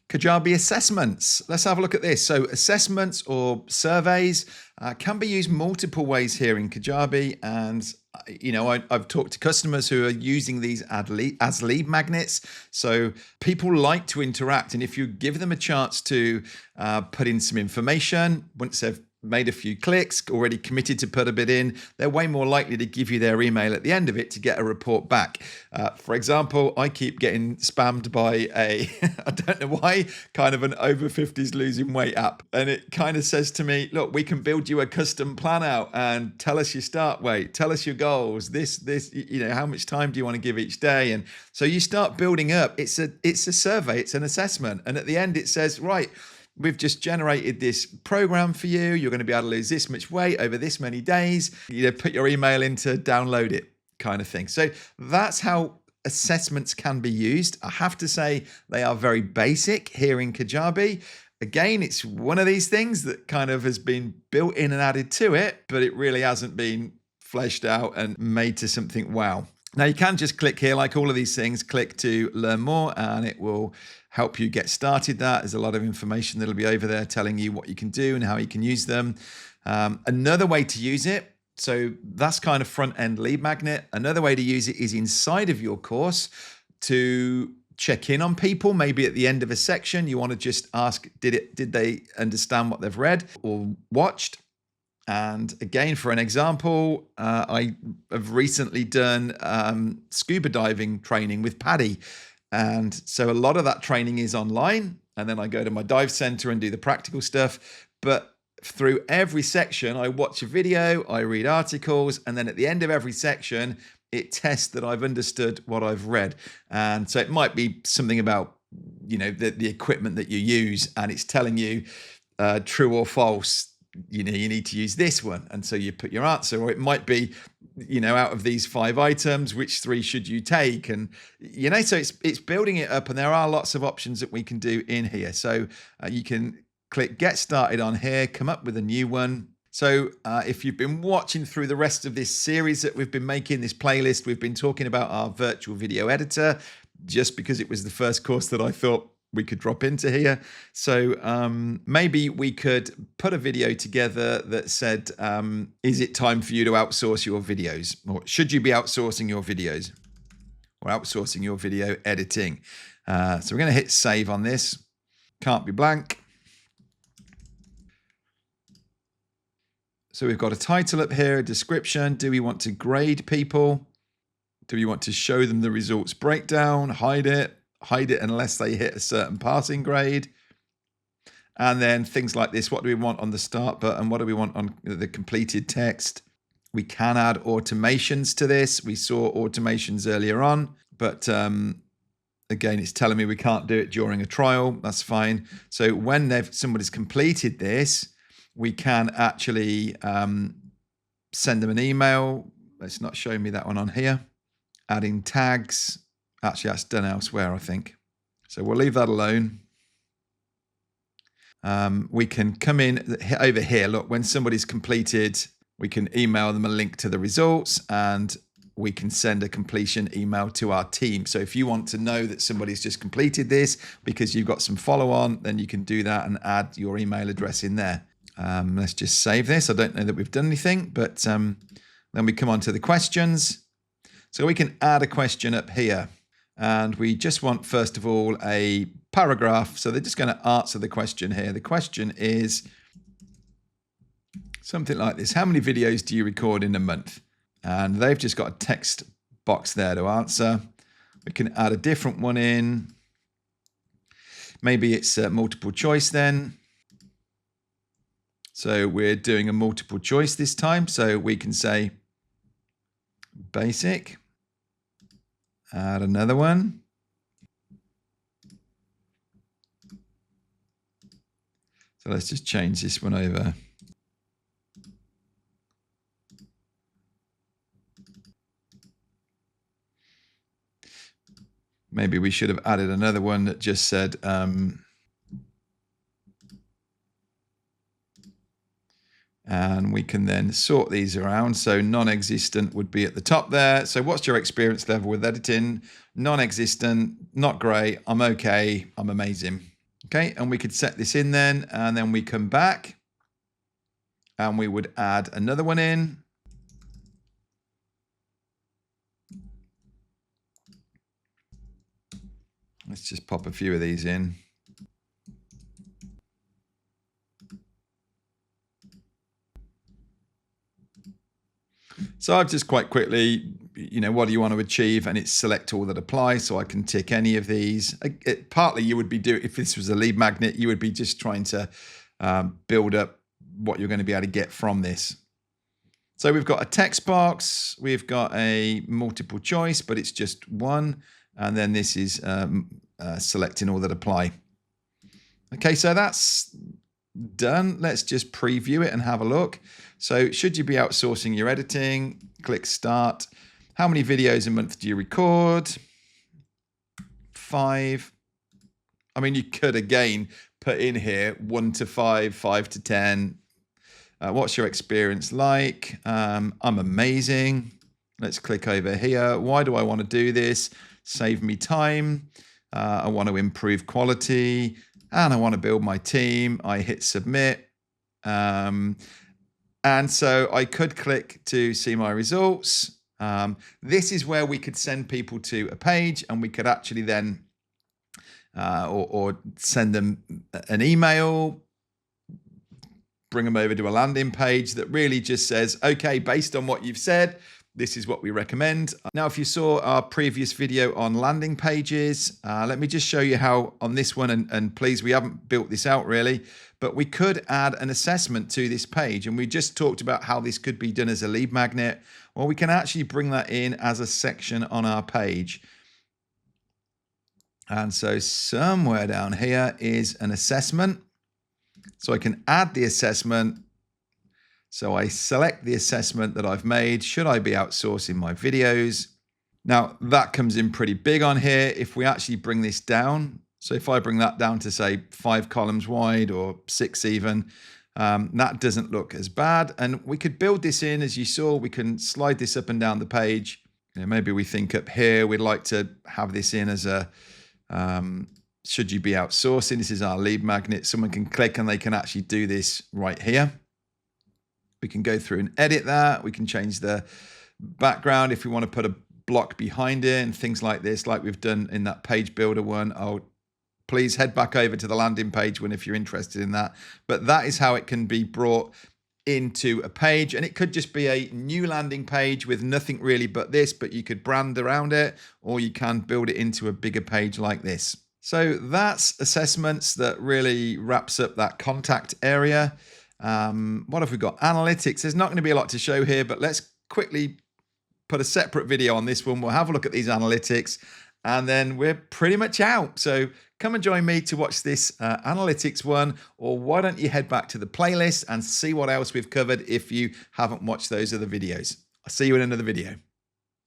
Kajabi assessments. Let's have a look at this. So assessments or surveys can be used multiple ways here in Kajabi. And, I've talked to customers who are using these as lead magnets. So people like to interact. And if you give them a chance to put in some information, once they've made a few clicks, already committed to put a bit in, they're way more likely to give you their email at the end of it to get a report back. For example, I keep getting spammed by I don't know why, kind of an over 50s losing weight app. And it kind of says to me, look, we can build you a custom plan out and tell us your start weight, tell us your goals, this, how much time do you want to give each day? And so you start building up. It's a survey, it's an assessment. And at the end it says, right, we've just generated this program for you. You're going to be able to lose this much weight over this many days. Put your email in to download it, kind of thing. So that's how assessments can be used. I have to say they are very basic here in Kajabi. Again, it's one of these things that kind of has been built in and added to it, but it really hasn't been fleshed out and made to something wow. Now you can just click here, like all of these things, click to learn more, and it will help you get started. There's a lot of information that'll be over there telling you what you can do and how you can use them. Another way to use it, so that's kind of front end lead magnet. Another way to use it is inside of your course to check in on people. Maybe at the end of a section, you want to just ask, did they understand what they've read or watched? And again, for an example, I have recently done scuba diving training with Paddy. And so a lot of that training is online. And then I go to my dive center and do the practical stuff. But through every section, I watch a video, I read articles, and then at the end of every section, it tests that I've understood what I've read. And so it might be something about, the equipment that you use, and it's telling you true or false. You need to use this one. And so you put your answer, or it might be, out of these 5 items, which 3 should you take? And, so it's building it up, and there are lots of options that we can do in here. So you can click get started on here, come up with a new one. So if you've been watching through the rest of this series that we've been making, this playlist, we've been talking about our virtual video editor, just because it was the first course that I thought we could drop into here. So maybe we could put a video together that said, is it time for you to outsource your videos? Or should you be outsourcing your videos or outsourcing your video editing? So we're going to hit save on this. Can't be blank. So we've got a title up here, a description. Do we want to grade people? Do we want to show them the results breakdown, hide it unless they hit a certain passing grade? And then things like this. What do we want on the start button? What do we want on the completed text? We can add automations to this. We saw automations earlier on, but again, it's telling me we can't do it during a trial. That's fine. So when somebody's completed this, we can actually send them an email. It's not showing me that one on here. Adding tags. Actually, that's done elsewhere, I think. So we'll leave that alone. We can come in over here. Look, when somebody's completed, we can email them a link to the results, and we can send a completion email to our team. So if you want to know that somebody's just completed this because you've got some follow on, then you can do that and add your email address in there. Let's just save this. I don't know that we've done anything, but then we come on to the questions. So we can add a question up here. And we just want, first of all, a paragraph. So they're just going to answer the question here. The question is something like this. How many videos do you record in a month? And they've just got a text box there to answer. We can add a different one in. Maybe it's multiple choice then. So we're doing a multiple choice this time. So we can say basic. Add another one. So let's just change this one over. Maybe we should have added another one that just said and we can then sort these around. So non-existent would be at the top there. So what's your experience level with editing? Non-existent, not great, I'm okay, I'm amazing. Okay, and we could set this in then, and then we come back and we would add another one in. Let's just pop a few of these in. So I've just quite quickly, what do you want to achieve? And it's select all that apply. So I can tick any of these. Partly you would be doing, if this was a lead magnet, you would be just trying to build up what you're going to be able to get from this. So we've got a text box. We've got a multiple choice, but it's just one. And then this is selecting all that apply. Okay, so that's done. Let's just preview it and have a look. So should you be outsourcing your editing? Click start. How many videos a month do you record? 5. I mean, you could again put in here 1 to 5, 5 to 10. What's your experience like? I'm amazing. Let's click over here. Why do I want to do this? Save me time. I want to improve quality. And I want to build my team. I hit submit. And so I could click to see my results. This is where we could send people to a page, and we could actually then or send them an email, bring them over to a landing page that really just says, okay, based on what you've said, this is what we recommend. Now, if you saw our previous video on landing pages, let me just show you how on this one, and please, we haven't built this out really, but we could add an assessment to this page. And we just talked about how this could be done as a lead magnet. Well, we can actually bring that in as a section on our page. And so somewhere down here is an assessment. So I can add the assessment. So I select the assessment that I've made. Should I be outsourcing my videos? Now that comes in pretty big on here. If we actually bring this down, so if I bring that down to say 5 columns wide or 6 even, that doesn't look as bad. And we could build this in, as you saw, we can slide this up and down the page. Maybe we think up here, we'd like to have this in as a, should you be outsourcing? This is our lead magnet. Someone can click and they can actually do this right here. We can go through and edit that. We can change the background if we want to put a block behind it and things like this, like we've done in that page builder one. Oh, please head back over to the landing page one if you're interested in that. But that is how it can be brought into a page. And it could just be a new landing page with nothing really but this, but you could brand around it, or you can build it into a bigger page like this. So that's assessments. That really wraps up that contact area. What have we got? Analytics. There's not going to be a lot to show here, but let's quickly put a separate video on this one. We'll have a look at these analytics, and then we're pretty much out. So come and join me to watch this analytics one, or why don't you head back to the playlist and see what else we've covered if you haven't watched those other videos. I'll see you in another video.